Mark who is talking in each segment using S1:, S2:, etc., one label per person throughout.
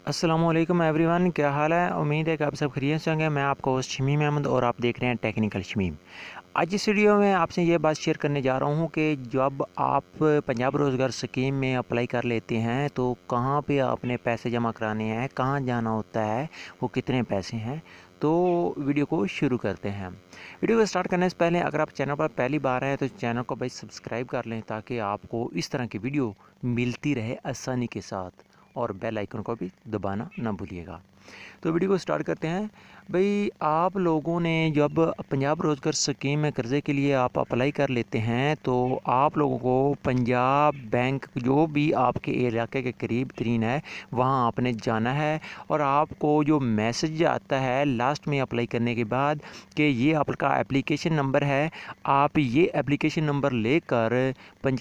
S1: अस्सलामुअलैकुम एवरीवन, क्या हाल है। उम्मीद है कि आप सब खैरियत से होंगे। मैं आपका होस्ट शमीम अहमद और आप देख रहे हैं टेक्निकल शमीम। आज इस वीडियो में आपसे ये बात शेयर करने जा रहा हूँ कि जब आप पंजाब रोज़गार स्कीम में अप्लाई कर लेते हैं तो कहाँ पे आपने पैसे जमा कराने हैं, कहाँ जाना होता है, वो कितने पैसे हैं। तो वीडियो को शुरू करते हैं। वीडियो को स्टार्ट करने से पहले अगर आप चैनल पर पहली बार आए तो चैनल को भाई सब्सक्राइब कर लें ताकि आपको इस तरह की वीडियो मिलती रहे आसानी के साथ, और बेल आइकन को भी दबाना ना भूलिएगा। तो वीडियो को स्टार्ट करते हैं। भाई आप लोगों ने जब पंजाब रोज़गार स्कीम में कर्ज़े के लिए आप अप्लाई कर लेते हैं तो आप लोगों को पंजाब बैंक जो भी आपके इलाके के करीब तरीन है वहाँ आपने जाना है, और आपको जो मैसेज आता है लास्ट में अप्लाई करने के बाद कि ये आपका एप्लीकेशन नंबर है, आप ये एप्लीकेशन नंबर लेकर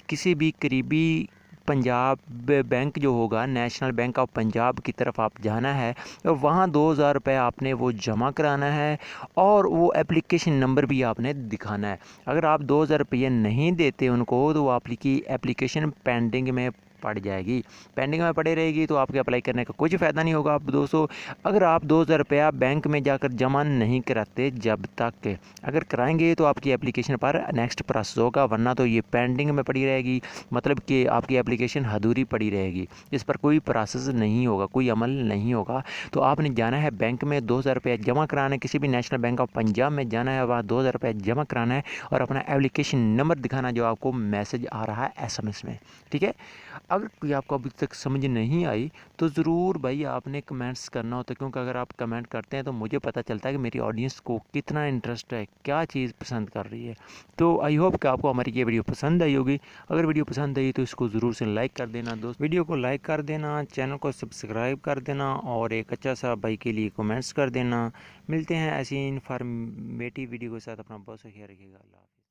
S1: किसी भी करीबी पंजाब बैंक जो होगा, नेशनल बैंक ऑफ पंजाब की तरफ आप जाना है और वहाँ 2000 रुपये आपने वो जमा कराना है, और वो एप्लीकेशन नंबर भी आपने दिखाना है। अगर आप 2000 रुपये नहीं देते उनको तो वो आपकी एप्लीकेशन पेंडिंग में पड़ जाएगी। पेंडिंग में पड़ी रहेगी तो आपके अप्लाई करने का कुछ फ़ायदा नहीं होगा। आप दोस्तों, अगर आप 2000 रुपया बैंक में जाकर जमा नहीं कराते, जब तक अगर कराएंगे तो आपकी एप्लीकेशन पर नेक्स्ट प्रोसेस होगा, वरना तो ये पेंडिंग में पड़ी रहेगी, मतलब कि आपकी एप्लीकेशन अधूरी पड़ी रहेगी, इस पर कोई प्रोसेस नहीं होगा, कोई अमल नहीं होगा। तो आपने जाना है बैंक में 2000 रुपये जमा कराना है, किसी भी नेशनल बैंक ऑफ पंजाब में जाना है, वहाँ 2000 रुपये जमा कराना है और अपना एप्लीकेशन नंबर दिखाना जो आपको मैसेज आ रहा है SMS में। ठीक है। अगर कोई आपको अभी तक समझ नहीं आई तो ज़रूर भाई आपने कमेंट्स करना होता है, क्योंकि अगर आप कमेंट करते हैं तो मुझे पता चलता है कि मेरी ऑडियंस को कितना इंटरेस्ट है, क्या चीज़ पसंद कर रही है। तो आई होप कि आपको हमारी ये वीडियो पसंद आई होगी। अगर वीडियो पसंद आई तो इसको ज़रूर से लाइक कर देना दोस्त, वीडियो को लाइक कर देना, चैनल को सब्सक्राइब कर देना और एक अच्छा सा भाई के लिए कमेंट्स कर देना। मिलते हैं ऐसी इन्फॉर्मेटिव वीडियो के साथ। अपना बहुत सा ख्याल रखिएगा। अल्लाह हाफ़िज़।